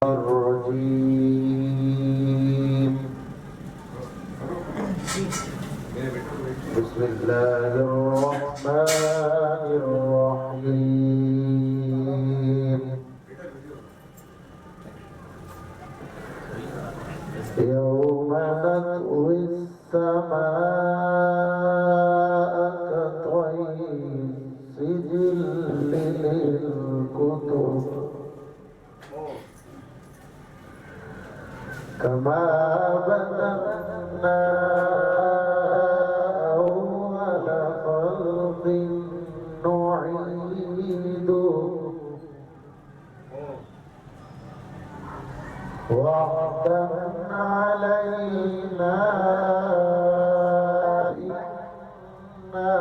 الرجيم. بسم الله الرحمن الرحيم. يوم نطوي السماء كطي السجل للكتب كما بدأنا أول خلق نعيده وعدا علينا إنا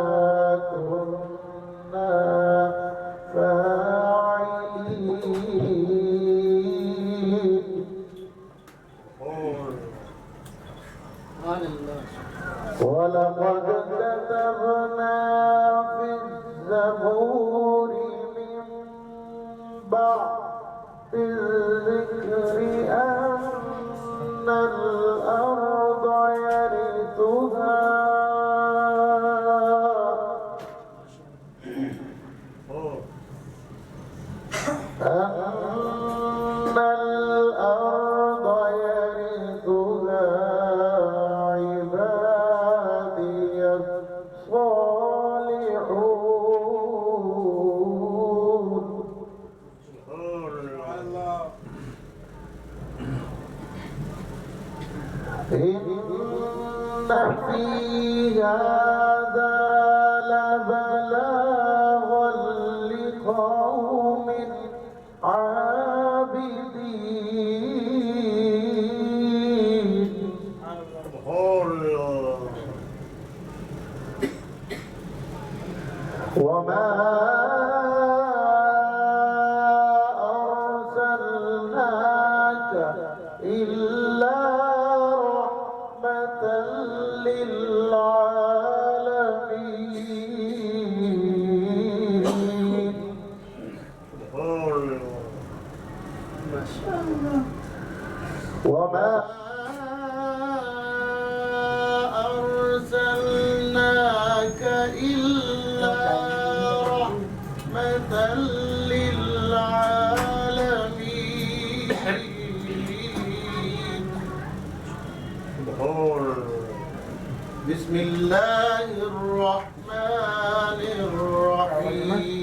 كنا فاعلين. ولقد كتبنا في الزبور من بعد الذكر أن الأرض يرثها عبادي الصالحون. إن في هذا لبلاغا لقوم عابدين. وما أرسلناك إلا رحمة للعالمين. وما أرسلناك إلا رحمة للعالمين. بسم الله الرحمن الرحيم.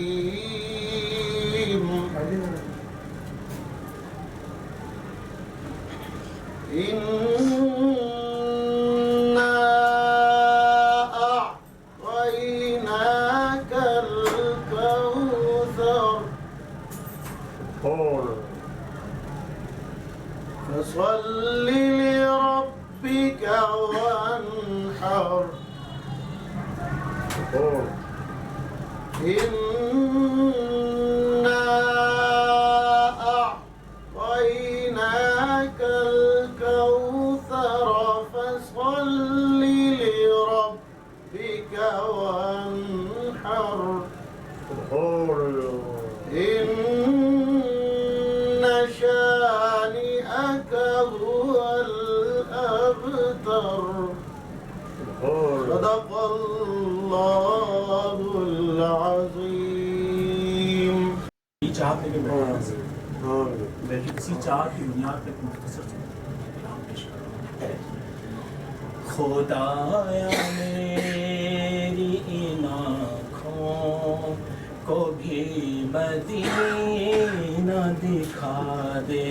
إنا أعطيناك الكوثر فصل لربك وانحر. إنا أعطيناك الكوثر فصل لربك وانحر. إن شانئك هو الأبتر. صدق الله العظيم. چاہت لے کے بیٹھے کسی چاہت کی بنیاد پہ مختصر کلام پیش کروں. خدایا میری ان آنکھوں کو بھی مدینہ دکھا دے.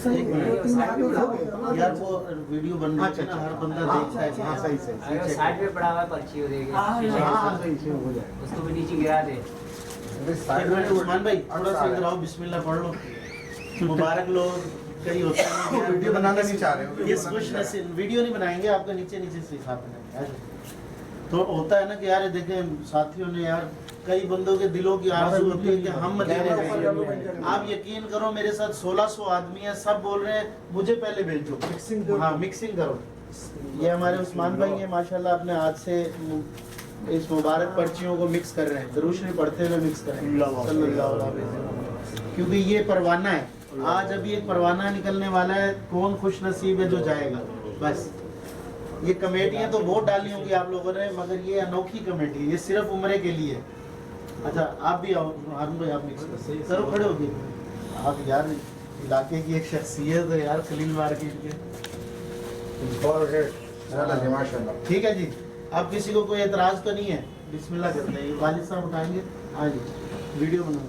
यार वो वीडियो बन रहा है ना, हर बंदा देखता है। हाँ सही सही अगर साइड में पड़ा हुआ है पर्ची हो जाएगी। हाँ सही से हो जाएगा। उसको भी नीचे गिरा दे। उस्मान भाई थोड़ा सा इधर आओ, बिस्मिल्लाह पढ़ लो। मुबारक लोग कई होते हैं वीडियो बनाना नहीं चाह रहे हो। ये खुश नसीब वीडियो नहीं बनाएंगे, आपको नीचे नीचे से हिसाब बनाएंगे। तो होता है ना कि यार देखें साथियों ने यार कई बंदों के दिलों की आरज़ू होती है कि हम मदीने जाएंगे। आप यकीन करो मेरे साथ 1600 आदमी है, सब बोल रहे हैं मुझे पहले भेजो। हाँ मिक्सिंग करो। ये हमारे उस्मान भाई हैं माशाल्लाह, अपने हाथ से इस मुबारक पर्चियों को मिक्स कर रहे हैं, दरूद शरीफ पढ़ते हुए मिक्स कर रहे हैं सल्लल्लाहु अलैहि वसल्लम। क्योंकि ये परवाना है, आज अभी एक परवाना निकलने वाला है, कौन खुश नसीब है जो जाएगा। बस ये कमेटियाँ तो बहुत डाली होंगी आप लोगों ने, मगर ये अनोखी कमेटी है, ये सिर्फ उम्रे के लिए। अच्छा आप भी आओ हारून भाई, आप मिक्स करो, खड़े हो गए आप। यार इलाके की एक शख्सियत है यार, खलील मार्केट के। माशाल्लाह। ठीक है जी, आप किसी को कोई एतराज तो नहीं है? बिस्मिल्लाह करते हैं, ये वालिद साहब उठाएंगे। हाँ जी वीडियो बनाओ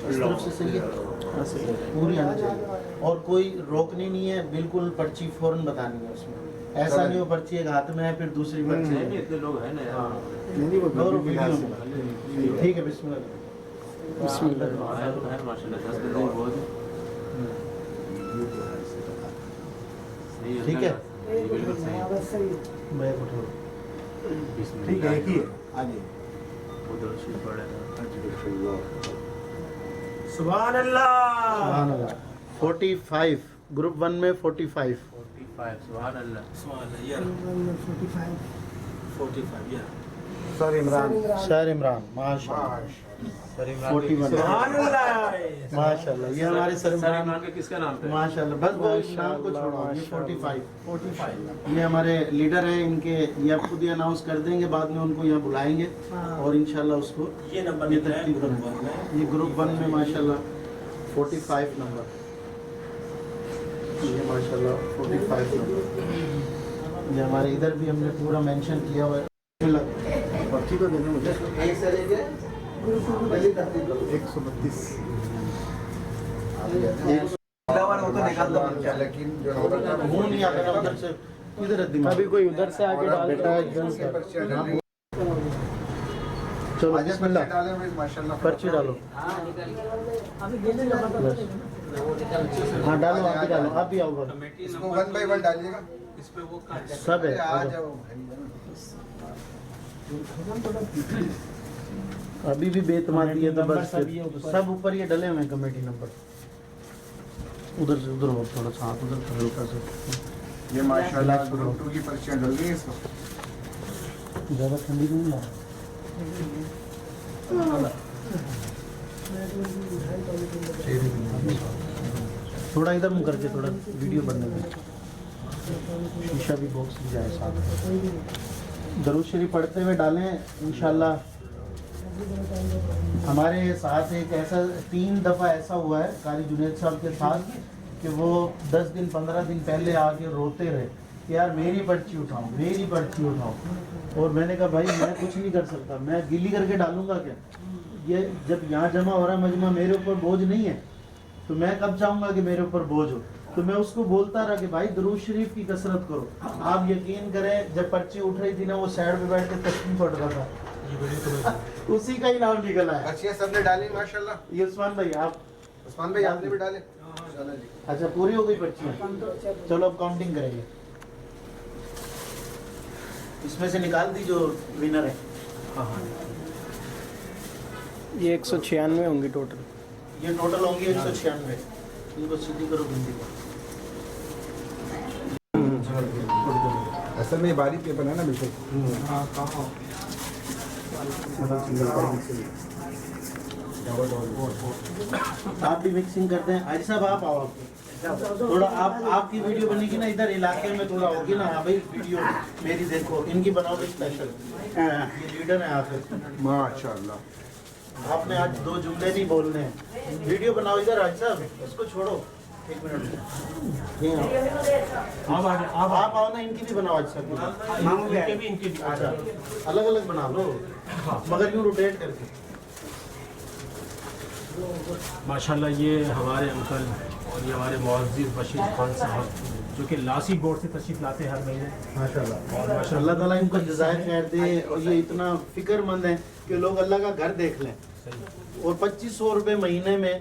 इस तरफ से सही है। हाँ सही है, पूरी आनी चाहिए और कोई रोकनी नहीं है, बिल्कुल पर्ची फौरन बतानी है उसमें। ऐसा नहीं हो पर्ची एक हाथ में है फिर दूसरी पर्ची है। इतने लोग हैं ना यार। हाँ और वीडियो में। ठीक है बिस्मिल्लाह बिस्मिल्लाह। माशाल्लाह 10 बंदे बहुत ठीक है बिल्कुल सही। मैं उठाओ। ठीक है एक ही है। आगे उधर से पड़ेगा। सुभान अल्लाह। 45 ग्रुप 1 में 45 सुभान अल्लाह। सर इमरान सर इमरान माशाल्लाह 41 माशाल्लाह। ये हमारे सर इमरान के किसका नाम पे? माशाल्लाह। बस वो नाम को छोड़ो, ये 45 ये हमारे लीडर हैं इनके, ये आप खुद ही अनाउंस कर देंगे, बाद में उनको यहाँ बुलाएंगे और इंशाल्लाह उसको ये नंबर ये तरतीब करेंगे। ये ग्रुप 1 में माशाल्लाह 45 नंबर, ये माशाल्लाह 45 नंबर। ये हमारे इधर भी हमने पूरा मेंशन किया हुआ है। पर्ची तो देना मुझे। 132 लेकिन जो मुंह नहीं आता ना उधर से, इधर दिमाग। अभी कोई उधर से आके डाल बेटा एकदम से चलो बिस्मिल्लाह पर्ची डालो। हाँ निकल हाँ डालो, आप भी डालो, आप भी आओ बस। इसको 1 बाय 1 डालिएगा। सब है आ जाओ अभी भी बेतमादी है तो बस सब ऊपर ये डले हुए हैं कमेटी नंबर। उधर से उधर हो थोड़ा सा हाथ उधर से हल्का से। ये माशाल्लाह ग्रुप 2 की पर्चियां डल गई हैं इसको। ज़्यादा ठंडी नहीं है। थोड़ा इधर मुँह करके थोड़ा वीडियो बनने में, शीशा भी बॉक्स भी जाए साथ। दरूद शरीफ पढ़ते हुए डालें इंशाल्लाह। हमारे साथ एक ऐसा 3 दफ़ा ऐसा हुआ है कारी जुनैद साहब के साथ कि वो 10 दिन 15 दिन पहले आके रोते रहे कि यार मेरी पर्ची उठाओ, मेरी पर्ची उठाओ। और मैंने कहा भाई मैं कुछ नहीं कर सकता, मैं गिली करके डालूंगा क्या? ये जब यहाँ जमा हो रहा है मजमा, मेरे ऊपर बोझ नहीं है, तो मैं कब चाहूँगा कि मेरे ऊपर बोझ हो? तो मैं उसको बोलता रहा कि भाई दरूद शरीफ की कसरत करो। आप यकीन करें जब पर्ची उठ रही थी ना, वो साइड पे बैठ के तस्वीर पढ़ रहा था, उसी का ही नाम निकला है। पर्चियां सबने डाली माशाल्लाह। ये उस्मान भाई आप, उस्मान भाई आपने भी डाले? चलो जी। अच्छा पूरी हो गई पर्चियाँ? चलो अब काउंटिंग करेंगे। इसमें से निकाल दी जो विनर है। ये 196 होंगी टोटल। ये टोटल होंगी 196। इनको सीधी करो गिनती को। असल में ये बारीक पेपर है ना बिल्कुल। आप भी मिक्सिंग करते हैं? हाजी साहब आप आओ, थोड़ा आप आपकी वीडियो बनेगी ना इधर इलाके में, थोड़ा होगी ना। हाँ भाई वीडियो मेरी देखो, इनकी बनाओगे स्पेशल। ये लीडर है आप, माशाल्लाह। आपने आज 2 जुमले नहीं बोलने हैं। वीडियो बनाओ इधर हाजी साहब, उसको छोड़ो 1 मिनट। आप आओ ना, इनकी भी बनाओ हाजी साहब। इनकी भी अच्छा अलग अलग बना लो, मगर यूँ रोटेट करके। माशाल्लाह ये हमारे अंकल और ये हमारे मुअज़्ज़िज़ बशीर खान साहब जो कि लासी बोर्ड से तशरीफ़ लाते हैं हर महीने माशाल्लाह और माशाल्लाह अल्लाह ताला इनको जज़ाए खैर दे और ये इतना फिक्रमंद है कि लोग अल्लाह का घर देख लें सही और 2500 रुपये महीने में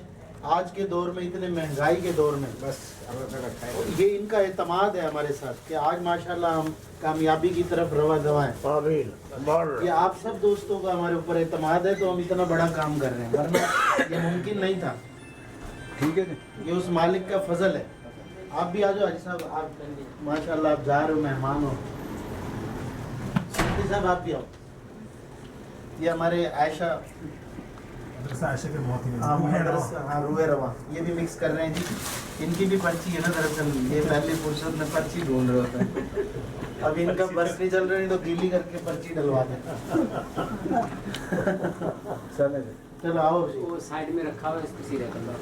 आज के दौर में इतने महंगाई के दौर में बस ये इनका एतमाद है हमारे साथ कि आज माशाल्लाह हम कामयाबी की तरफ रवा दवा हैं। ये आप सब दोस्तों का हमारे ऊपर एतमाद है तो हम इतना बड़ा काम कर रहे हैं, वरना ये मुमकिन नहीं था। ठीक है जी। ये उस मालिक का फजल है। आप भी आ जाओ हाजी साहब, आप माशाल्लाह आप जा रहे हो, मेहमान हो। सिद्दीकी साहब आप भी आओ। ये हमारे आयशा मदरसा आयशा के बहुत ही हाँ रूहे रवा, ये भी मिक्स कर रहे हैं जी। इनकी भी पर्ची है ना, दरअसल ये पहली फुर्सत में पर्ची ढूंढ रहे होते हैं। अब इनका बर्फ नहीं चल रही तो गीली करके पर्ची डलवा दें। चलो आओ जी। वो साइड में रखा हुआ है, इसको सीधा कर लो।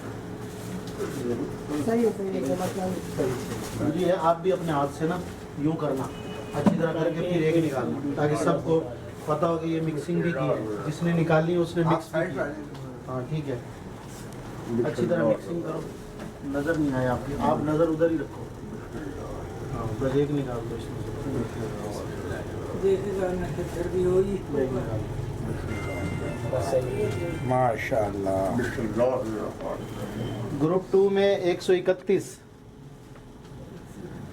जी है, आप भी अपने हाथ से ना यूं करना, अच्छी तरह करके फिर एक निकालना, ताकि सबको पता हो कि ये मिक्सिंग भी की है। जिसने निकाली है उसने मिक्स भी की है। हाँ ठीक है, अच्छी तरह मिक्सिंग करो। नज़र नहीं आए आपकी, आप नज़र उधर ही रखो। हाँ बस एक निकाल दो इसमें से। माशाल्लाह। ग्रुप 2 में 131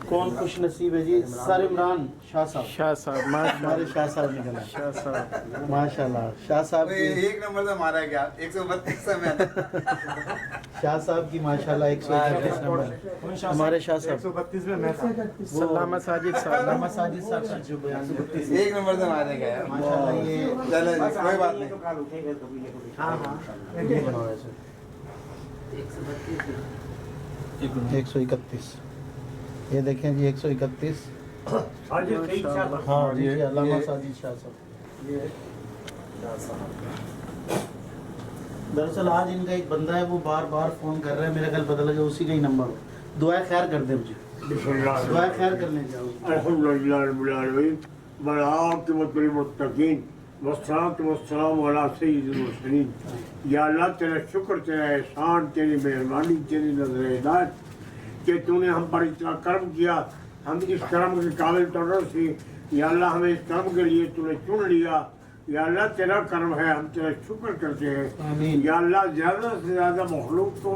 कौन खुश नसीब है जी? सर इमरान शाह साहब। शाह साहब हमारे शाह साहब निकला। शाह साहब माशाल्लाह शाह साहब की, एक नंबर से मारा गया 132 से मैं शाह साहब की माशाल्लाह 131 नंबर हमारे शाह साहब। 132 में मैं था। सलामा साजिद साहब। अल्लामा साजिद साहब का जो बयान है, एक नंबर से मारा गया माशाल्लाह ये चलो जी, कोई बात नहीं। हाँ हाँ ये बनाओ ऐसे। 131 ये देखें जी 131। हाँ जी अल्लामा साजिद शाह साहब। दरअसल आज इनका एक बंदा है वो बार बार फोन कर रहा है, मेरा ख्याल पता लगा उसी का ही नंबर हो। दुआ खैर कर दे मुझे, दुआ खैर करने जाओ। अल्हम्दुलिल्लाह रब्बिल आलमीन वल आक़िबतु लिल मुत्तक़ीन वस्सलातु वस्सलामु अला सय्यिदिल मुरसलीन। या अल्लाह तेरा शुक्र, तेरा एहसान, तेरी मेहरबानी, तेरी नज़र हिदायत कि तूने हम पर इतना कर्म किया। हम इस कर्म के काबिल तो न थे, या अल्लाह हमें इस कर्म के लिए तूने चुन लिया। या अल्लाह तेरा कर्म है, हम तेरा शुक्र करते हैं। आमीन। या अल्लाह ज़्यादा से ज़्यादा मखलूक को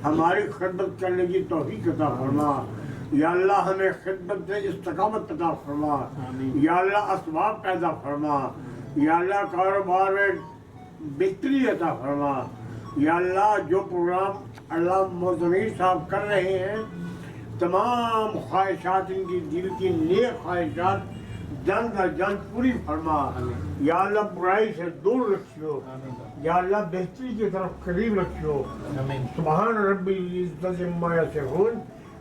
हमारी खिदमत करने की तौफीक अता फरमा। या अल्लाह हमें खिदमत से इस्तकामत अता फरमा। या अल्लाह असबाब पैदा फरमा। या अल्लाह कारोबार में बेहतरी अता फरमा। या अल्लाह जो प्रोग्राम अल्लाह मोज़मीर साहब कर रहे हैं, तमाम ख्वाहिशात इनकी दिल की नेक ख्वाहिशात जल्द अज जल्द पूरी फरमा। या अल्लाह बुराई से दूर रखियो। या अल्लाह बेहतरी की तरफ करीब रखियो। सुभान रब्बिल इज्जति अम्मा यसिफून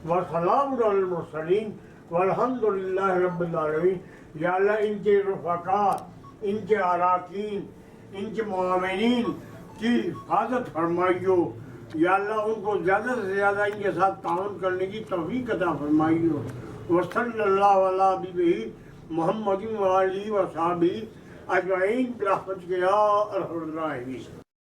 व सलामुन अलल मुरसलीन वल्हम्दुलिल्लाहि रब्बिल आलमीन। या अल्लाह इनके रफ़क़ा, इनके अराकीन, इनके मुआमिनीन की हिफाजत फरमाइयो। या अल्लाह उनको ज़्यादा से ज़्यादा इनके साथ ताउन करने की तौफीक अता फरमाइयो। वसल्लल्लाहु अला हबीबिही मुहम्मदिन व आलिहि व सहाबिही अजमईन बिरहमतिका या अरहमर राहिमीन।